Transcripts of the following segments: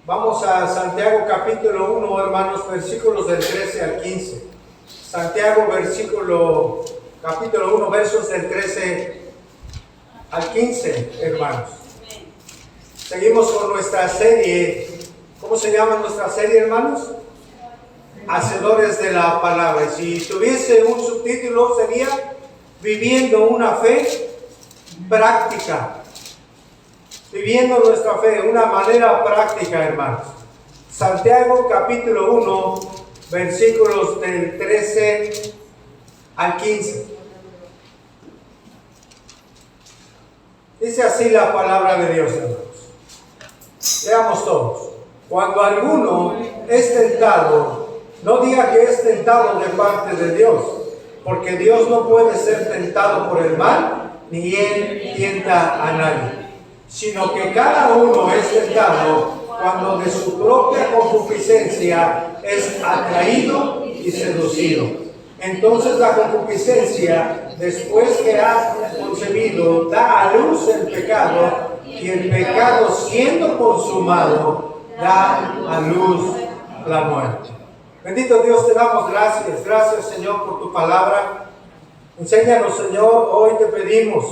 Vamos a Santiago capítulo 1, hermanos, versículos del 13 al 15. Santiago capítulo 1, versos del 13 al 15, hermanos. Seguimos con nuestra serie. ¿Cómo se llama nuestra serie, hermanos? Hacedores de la palabra. Si tuviese un subtítulo sería Viviendo una fe práctica. Viviendo nuestra fe de una manera práctica, hermanos. Santiago capítulo 1, versículos del 13 al 15. Dice así la palabra de Dios, hermanos. Leamos todos. Cuando alguno es tentado, no diga que es tentado de parte de Dios, porque Dios no puede ser tentado por el mal, ni Él tienta a nadie. Sino que cada uno es tentado cuando de su propia concupiscencia es atraído y seducido. Entonces la concupiscencia, después que ha concebido, da a luz el pecado, y el pecado, siendo consumado, da a luz la muerte. Bendito Dios, te damos gracias. Gracias, Señor, por tu palabra. Enséñanos, Señor, hoy te pedimos.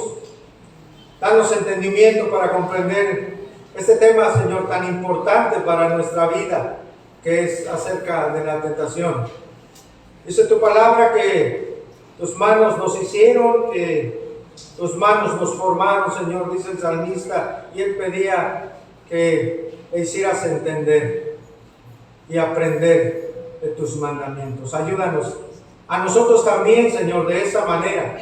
Danos entendimiento para comprender este tema, Señor, tan importante para nuestra vida, que es acerca de la tentación. Dice tu palabra que tus manos nos hicieron, que tus manos nos formaron, Señor, dice el salmista, y él pedía que le hicieras entender y aprender de tus mandamientos. Ayúdanos a nosotros también, Señor, de esa manera,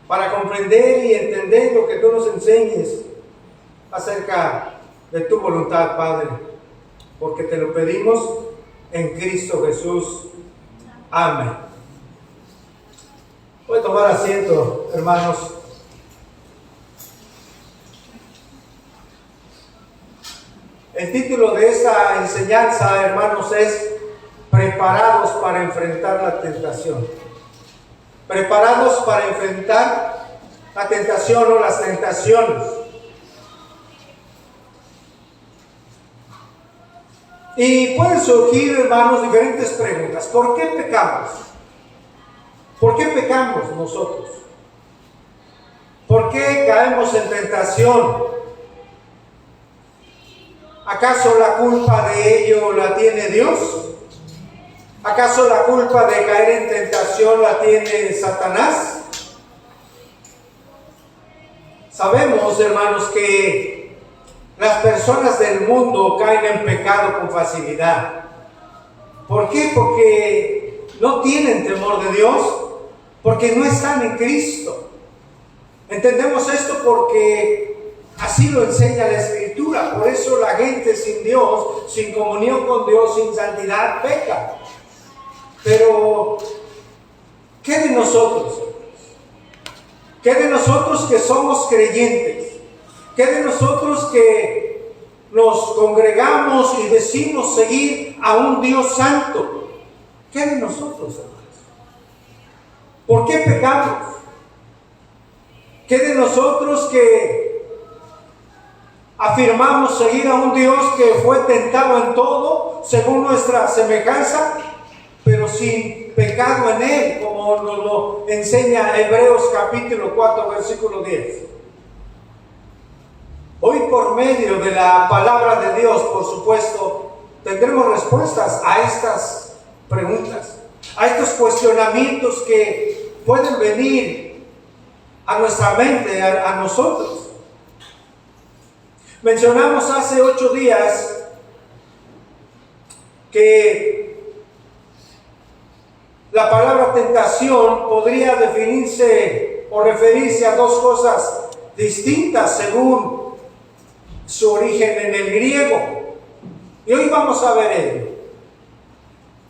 para comprender y entender lo que tú nos enseñes acerca de tu voluntad, Padre, porque te lo pedimos en Cristo Jesús. Amén. Voy a tomar asiento, hermanos. El título de esta enseñanza, hermanos, es Preparados para enfrentar la tentación. Preparados para enfrentar la tentación o las tentaciones. Y pueden surgir, hermanos, diferentes preguntas. ¿Por qué pecamos? ¿Por qué pecamos nosotros? ¿Por qué caemos en tentación? ¿Acaso la culpa de ello la tiene Dios? ¿Acaso la culpa de caer en tentación la tiene Satanás? Sabemos, hermanos, que las personas del mundo caen en pecado con facilidad. ¿Por qué? Porque no tienen temor de Dios, porque no están en Cristo. Entendemos esto porque así lo enseña la Escritura. Por eso la gente sin Dios, sin comunión con Dios, sin santidad, peca. Pero, ¿qué de nosotros? ¿Qué de nosotros que somos creyentes? ¿Qué de nosotros que nos congregamos y decimos seguir a un Dios santo? ¿Qué de nosotros, hermanos? ¿Por qué pecamos? ¿Qué de nosotros que afirmamos seguir a un Dios que fue tentado en todo, según nuestra semejanza, pero sin pecado en Él, como nos lo enseña Hebreos capítulo 4, versículo 10? Hoy, por medio de la palabra de Dios, por supuesto, tendremos respuestas a estas preguntas, a estos cuestionamientos que pueden venir a nuestra mente, a nosotros. Mencionamos hace 8 días que la palabra tentación podría definirse o referirse a dos cosas distintas según su origen en el griego. Y hoy vamos a ver ello.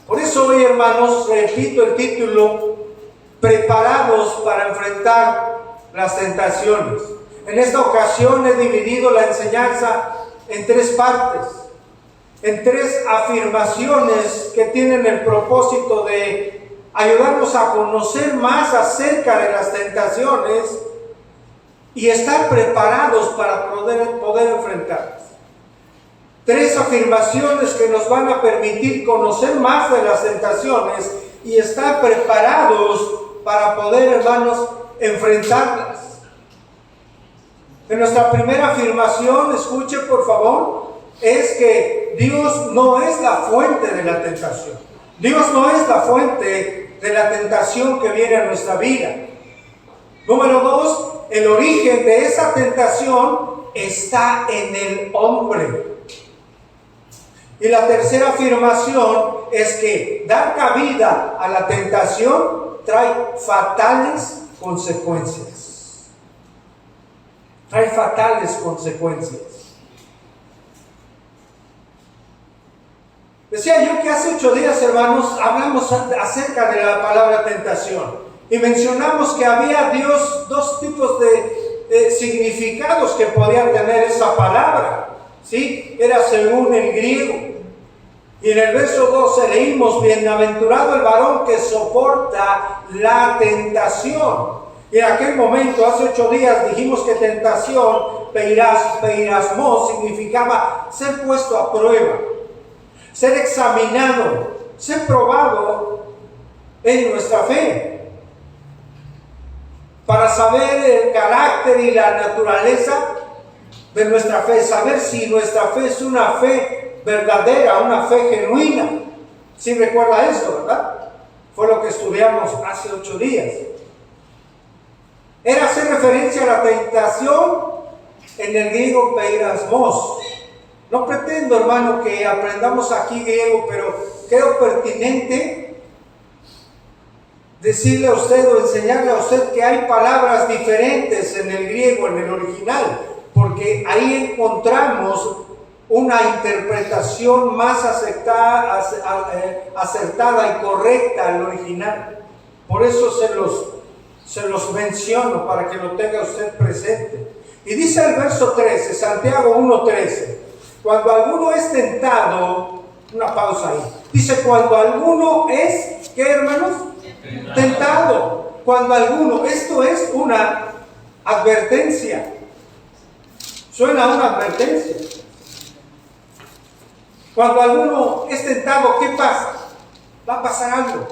Por eso hoy, hermanos, repito el título, Preparados para enfrentar las tentaciones. En esta ocasión he dividido la enseñanza en tres partes, en tres afirmaciones que tienen el propósito de ayudarnos a conocer más acerca de las tentaciones y estar preparados para poder enfrentarlas. Tres afirmaciones que nos van a permitir conocer más de las tentaciones y estar preparados para poder, hermanos, enfrentarlas. En nuestra primera afirmación, escuche por favor, es que Dios no es la fuente de la tentación. Dios no es la fuente de la tentación que viene a nuestra vida. Número dos, el origen de esa tentación está en el hombre. Y la tercera afirmación es que dar cabida a la tentación trae fatales consecuencias. Trae fatales consecuencias. Decía yo que hace 8 días, hermanos, hablamos acerca de la palabra tentación y mencionamos que había dos tipos de significados que podían tener esa palabra, ¿sí? Era según el griego. Y en el verso 12 leímos: bienaventurado el varón que soporta la tentación. Y en aquel momento, hace 8 días, dijimos que tentación, peirasmos, significaba ser puesto a prueba, ser examinado, ser probado en nuestra fe, para saber el carácter y la naturaleza de nuestra fe, saber si nuestra fe es una fe verdadera, una fe genuina. ¿Sí recuerda eso, verdad? Fue lo que estudiamos hace 8 días. Era hacer referencia a la tentación en el griego peirasmos. No pretendo, hermano, que aprendamos aquí griego, pero creo pertinente decirle a usted o enseñarle a usted que hay palabras diferentes en el griego, en el original, porque ahí encontramos una interpretación más acertada y correcta al original. Por eso se los menciono para que lo tenga usted presente. Y dice el verso 13, Santiago 1:13, cuando alguno es tentado, una pausa ahí, dice cuando alguno es, ¿qué, hermanos? Tentado. Cuando alguno, esto es una advertencia. Suena a una advertencia. Cuando alguno es tentado, ¿qué pasa? Va a pasar algo.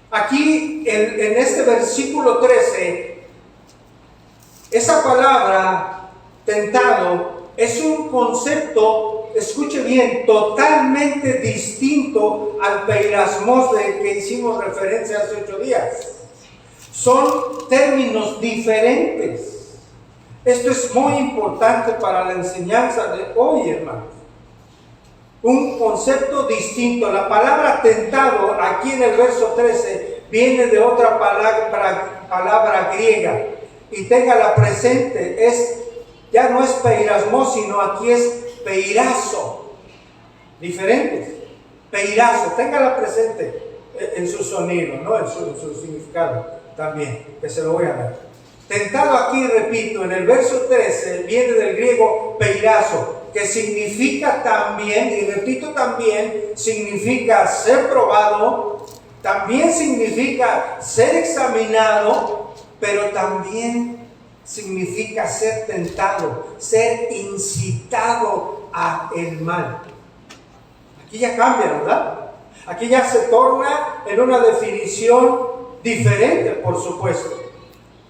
Aquí, en este versículo 13, esa palabra tentado es un concepto, escuche bien, totalmente distinto al peirasmos de que hicimos referencia hace 8 días. Son términos diferentes. Esto es muy importante para la enseñanza de hoy, hermanos. Un concepto distinto. La palabra tentado, aquí en el verso 13, viene de otra palabra griega. Y téngala presente, ya no es peirasmos, sino aquí es peirazo. Diferentes. Peirazo, téngala presente en su sonido, ¿no? En su significado también, que se lo voy a dar. Tentado aquí, repito, en el verso 13, viene del griego peirazo, que significa también, y repito también, significa ser probado, también significa ser examinado, pero también significa ser tentado, ser incitado a el mal. Aquí ya cambia, ¿verdad? Aquí ya se torna en una definición diferente, por supuesto.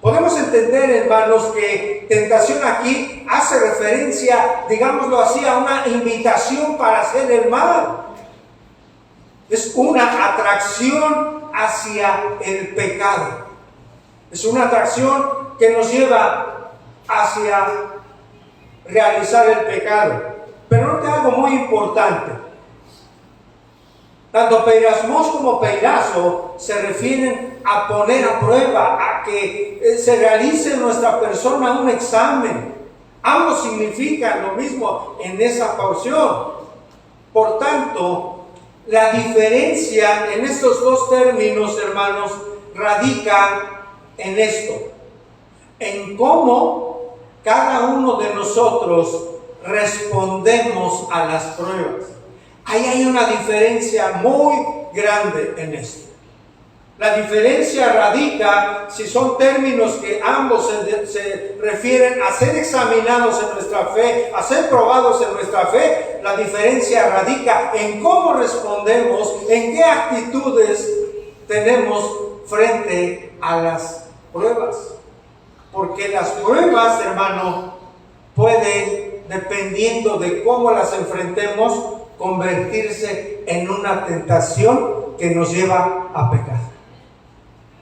Podemos entender, hermanos, que tentación aquí hace referencia, digámoslo así, a una invitación para hacer el mal. Es una atracción hacia el pecado. Es una atracción que nos lleva hacia realizar el pecado. Pero note algo muy importante. Tanto peirasmos como peirazo se refieren a poner a prueba, a que se realice en nuestra persona un examen. Ambos significan lo mismo en esa porción. Por tanto, la diferencia en estos dos términos, hermanos, radica en esto, en cómo cada uno de nosotros respondemos a las pruebas. Ahí hay una diferencia muy grande en esto. La diferencia radica, si son términos que ambos se refieren a ser examinados en nuestra fe, a ser probados en nuestra fe, la diferencia radica en cómo respondemos, en qué actitudes tenemos frente a las pruebas. Porque las pruebas, hermano, pueden, dependiendo de cómo las enfrentemos, convertirse en una tentación que nos lleva a pecar,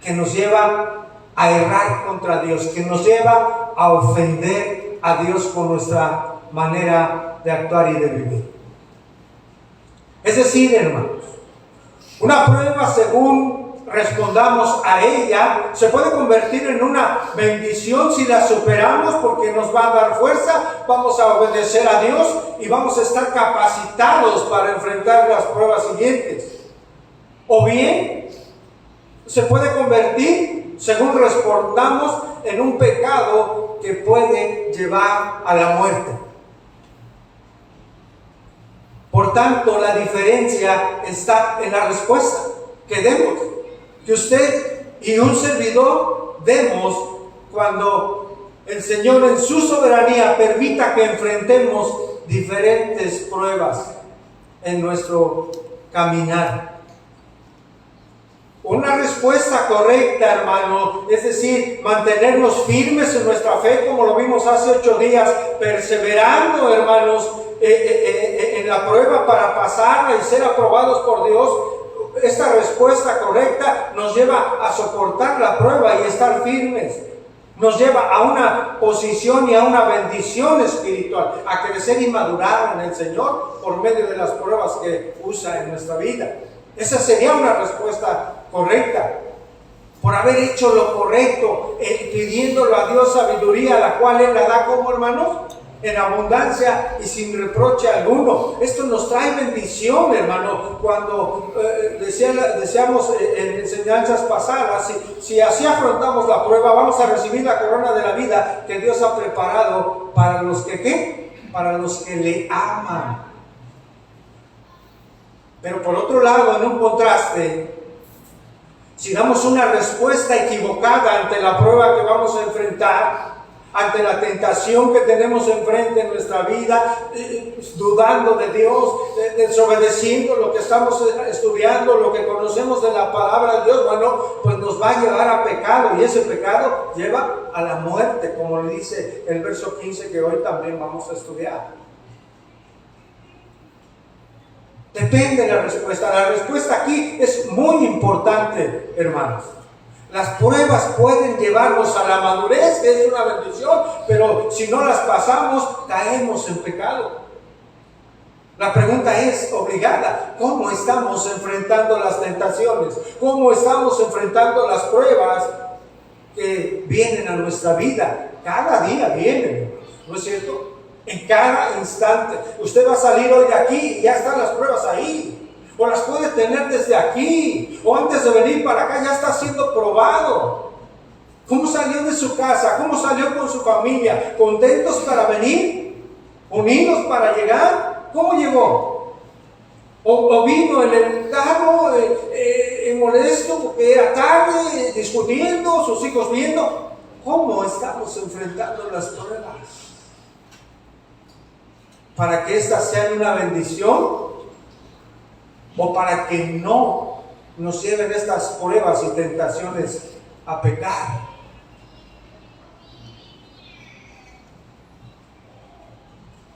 que nos lleva a errar contra Dios, que nos lleva a ofender a Dios con nuestra manera de actuar y de vivir. Es decir, hermanos, una prueba, según respondamos a ella, se puede convertir en una bendición si la superamos, porque nos va a dar fuerza, vamos a obedecer a Dios y vamos a estar capacitados para enfrentar las pruebas siguientes. O bien se puede convertir, según respondamos, en un pecado que puede llevar a la muerte. Por tanto, la diferencia está en la respuesta que demos, que usted y un servidor demos cuando el Señor en su soberanía permita que enfrentemos diferentes pruebas en nuestro caminar. Una respuesta correcta, hermano, es decir, mantenernos firmes en nuestra fe, como lo vimos hace 8 días, perseverando, hermanos, en la prueba para pasarla y ser aprobados por Dios. Esta respuesta correcta nos lleva a soportar la prueba y estar firmes. Nos lleva a una posición y a una bendición espiritual, a crecer y madurar en el Señor por medio de las pruebas que usa en nuestra vida. Esa sería una respuesta correcta, por haber hecho lo correcto, pidiéndole a Dios sabiduría, la cual Él la da como, hermanos, en abundancia y sin reproche alguno. Esto nos trae bendición, hermano. Cuando decíamos en enseñanzas pasadas, si así afrontamos la prueba, vamos a recibir la corona de la vida que Dios ha preparado para los que, ¿qué? Para los que le aman. Pero por otro lado, en un contraste, si damos una respuesta equivocada ante la prueba que vamos a enfrentar, ante la tentación que tenemos enfrente en nuestra vida, dudando de Dios, desobedeciendo lo que estamos estudiando, lo que conocemos de la palabra de Dios, bueno, pues nos va a llevar a pecado, y ese pecado lleva a la muerte, como le dice el verso 15 que hoy también vamos a estudiar. Depende de la respuesta. La respuesta aquí es muy importante, hermanos. Las pruebas pueden llevarnos a la madurez, que es una bendición, pero si no las pasamos, caemos en pecado. La pregunta es obligada: ¿cómo estamos enfrentando las tentaciones? ¿Cómo estamos enfrentando las pruebas que vienen a nuestra vida? Cada día vienen, ¿no es cierto? En cada instante. Usted va a salir hoy de aquí y ya están las pruebas ahí. O las puede tener desde aquí, o antes de venir para acá ya está siendo probado. ¿Cómo salió de su casa? ¿Cómo salió con su familia? ¿Contentos para venir? ¿Unidos para llegar? ¿Cómo llegó? ¿O vino en el carro molesto porque era tarde, discutiendo, sus hijos viendo? ¿Cómo estamos enfrentando las pruebas? Para que éstas sean una bendición, o para que no nos lleven estas pruebas y tentaciones a pecar.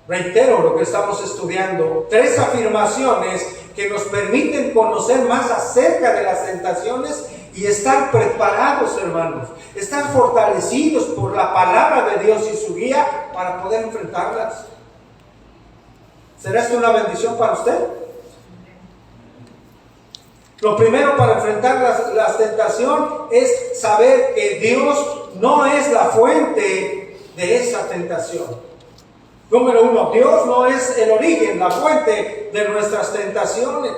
Reitero lo que estamos estudiando: 3 afirmaciones que nos permiten conocer más acerca de las tentaciones y estar preparados, hermanos, estar fortalecidos por la palabra de Dios y su guía para poder enfrentarlas. ¿Será esto una bendición para usted? Lo primero para enfrentar la tentación es saber que Dios no es la fuente de esa tentación. Número 1, Dios no es el origen, la fuente de nuestras tentaciones.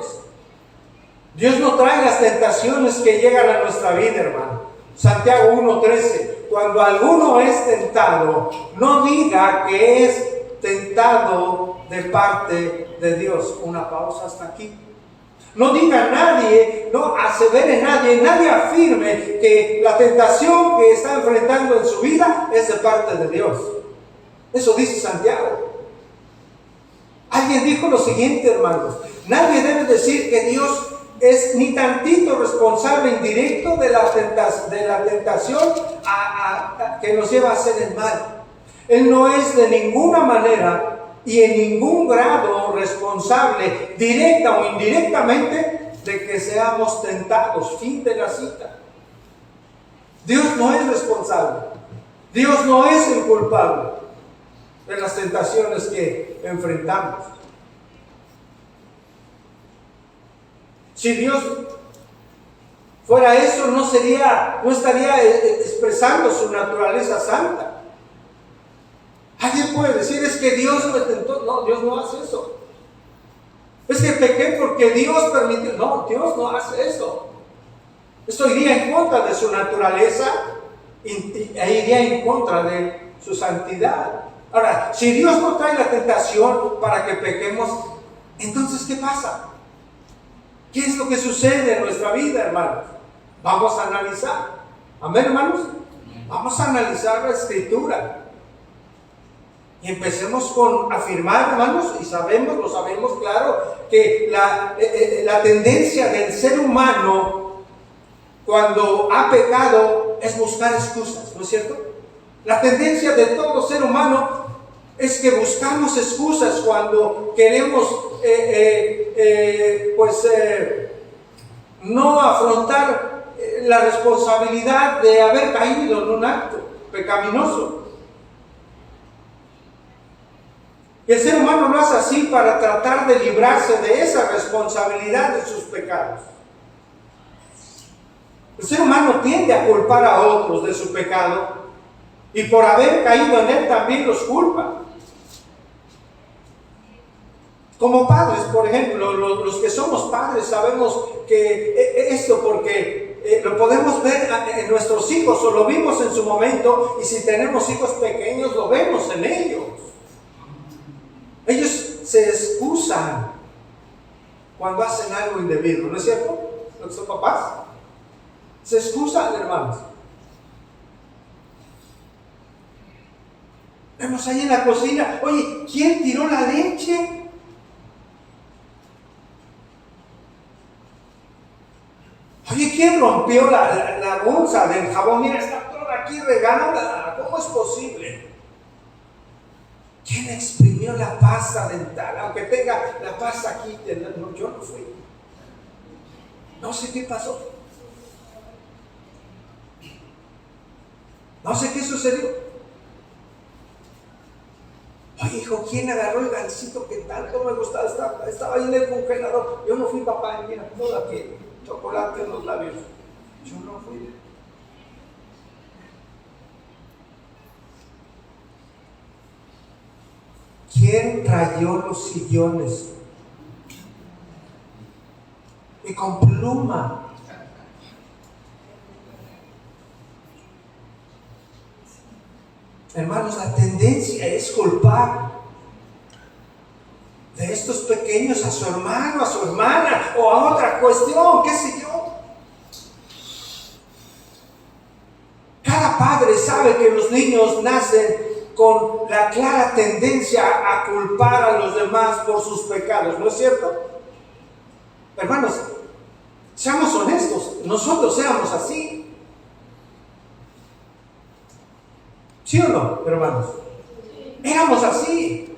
Dios no trae las tentaciones que llegan a nuestra vida, hermano. Santiago 1:13: cuando alguno es tentado, no diga que es tentado de parte de Dios. Una pausa hasta aquí. No diga nadie, no asevere nadie afirme que la tentación que está enfrentando en su vida es de parte de Dios. Eso dice Santiago. Alguien dijo lo siguiente, hermanos: nadie debe decir que Dios es ni tantito responsable indirecto de la tentación que nos lleva a hacer el mal. Él no es de ninguna manera y en ningún grado responsable, directa o indirectamente, de que seamos tentados. Fin de la cita. Dios no es responsable. Dios no es el culpable de las tentaciones que enfrentamos. Si Dios fuera eso, no estaría expresando su naturaleza santa. Alguien puede decir: es que Dios me tentó. No, Dios no hace eso. Es que pequé porque Dios permitió. No, Dios no hace eso. Esto iría en contra de su naturaleza e iría en contra de su santidad. Ahora, si Dios no trae la tentación para que pequemos, entonces ¿qué pasa? ¿Qué es lo que sucede en nuestra vida, hermanos? Vamos a analizar. Amén, hermanos. Vamos a analizar la Escritura. Y empecemos con afirmar, hermanos, y lo sabemos claro, que la tendencia del ser humano cuando ha pecado es buscar excusas, ¿no es cierto? La tendencia de todo ser humano es que buscamos excusas cuando queremos no afrontar la responsabilidad de haber caído en un acto pecaminoso. Y el ser humano lo hace así para tratar de librarse de esa responsabilidad de sus pecados. El ser humano tiende a culpar a otros de su pecado y por haber caído en él también los culpa. Como padres, por ejemplo, los que somos padres sabemos que esto, porque lo podemos ver en nuestros hijos o lo vimos en su momento, y si tenemos hijos pequeños lo vemos en ellos. Ellos se excusan cuando hacen algo indebido, ¿no es cierto? ¿Los son papás? Se excusan, hermanos. Vemos ahí en la cocina: oye, ¿quién tiró la leche? Oye, ¿quién rompió la bolsa del jabón? Mira, está toda aquí regada. ¿Cómo es posible? ¿Quién exprimió la pasta dental? Aunque tenga la pasta aquí. No, yo no fui. No sé qué pasó. No sé qué sucedió. Oye, hijo, ¿quién agarró el gansito que tanto me gustaba? Estaba ahí en el congelador. Yo no fui, papá. Mira, todo aquí, chocolate en los labios. Yo no fui. ¿Quién rayó los sillones? Y con pluma. Hermanos, la tendencia es culpar de estos pequeños a su hermano, a su hermana o a otra cuestión, qué sé yo. Cada padre sabe que los niños nacen con la clara tendencia a culpar a los demás por sus pecados, ¿no es cierto? Hermanos, seamos honestos, nosotros éramos así. ¿Sí o no, hermanos? Éramos así.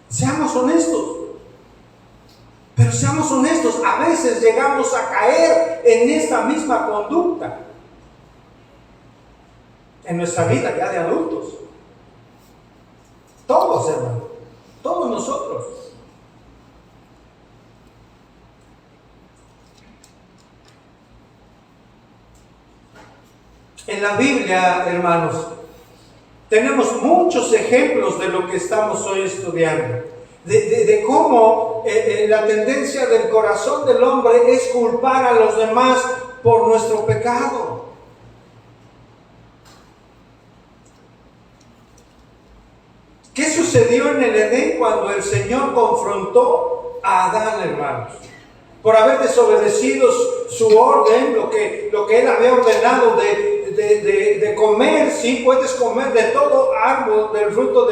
Seamos honestos. Pero seamos honestos, a veces llegamos a caer en esta misma conducta en nuestra vida ya de adultos. Todos, hermanos, todos nosotros. En la Biblia, hermanos, tenemos muchos ejemplos de lo que estamos hoy estudiando, de cómo la tendencia del corazón del hombre es culpar a los demás por nuestro pecado. ¿Qué sucedió en el Edén cuando el Señor confrontó a Adán, hermanos? Por haber desobedecido su orden, lo que él había ordenado de comer. Sí, puedes comer de todo árbol, del fruto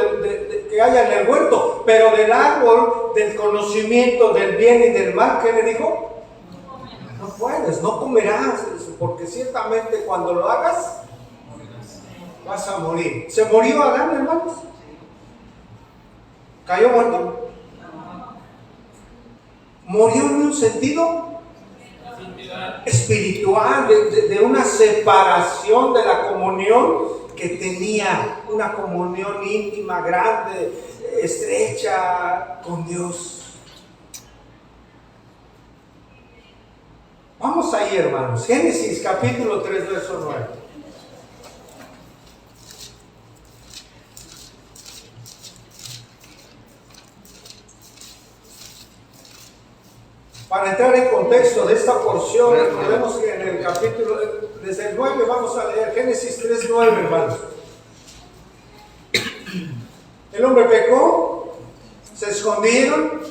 que haya en el huerto, pero del árbol del conocimiento del bien y del mal, ¿qué le dijo? No puedes, no comerás, porque ciertamente cuando lo hagas, vas a morir. ¿Se murió Adán, hermanos? ¿Cayó muerto? Murió en un sentido espiritual, de una separación de la comunión que tenía, una comunión íntima, grande, estrecha con Dios. Vamos ahí, hermanos. Génesis capítulo 3, verso 9. Para entrar en contexto de esta porción, recordemos que en el capítulo, desde el 9 vamos a leer Génesis 3, 9, hermanos. El hombre pecó, se escondieron,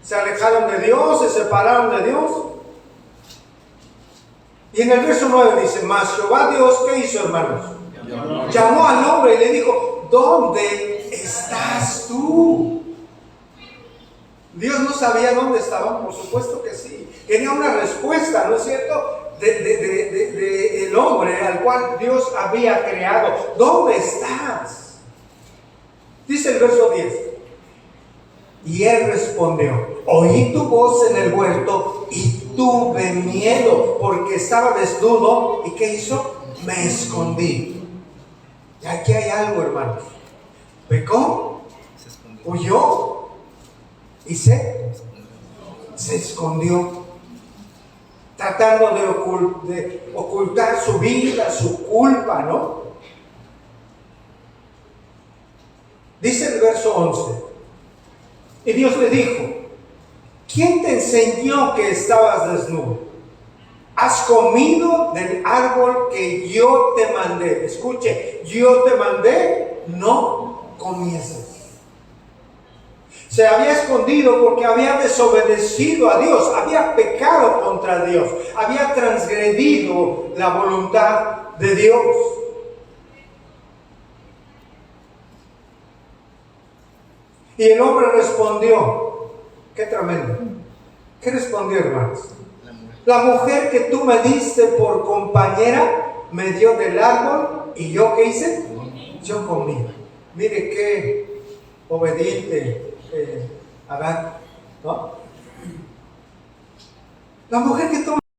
se alejaron de Dios, se separaron de Dios. Y en el verso 9 dice, mas Jehová Dios, ¿qué hizo, hermanos? Llamó al hombre y le dijo, ¿dónde estás tú? Dios no sabía dónde estaban, por supuesto que sí. Quería una respuesta, ¿no es cierto? De el hombre al cual Dios había creado. ¿Dónde estás? Dice el verso 10. Y él respondió, oí tu voz en el huerto y tuve miedo porque estaba desnudo. ¿Y qué hizo? Me escondí. Y aquí hay algo, hermanos. Pecó, huyó y se escondió, tratando de ocultar su vida, su culpa, ¿no? Dice el verso 11, y Dios le dijo, ¿quién te enseñó que estabas desnudo? ¿Has comido del árbol que yo te mandé? Escuche, yo te mandé, no comieses. Se había escondido porque había desobedecido a Dios, había pecado contra Dios, había transgredido la voluntad de Dios. Y el hombre respondió, qué tremendo. ¿Qué respondió, hermanos? La mujer que tú me diste por compañera me dio del árbol y yo, ¿qué hice? Yo comí. Mire qué obediente Adán, ¿no? La mujer que tú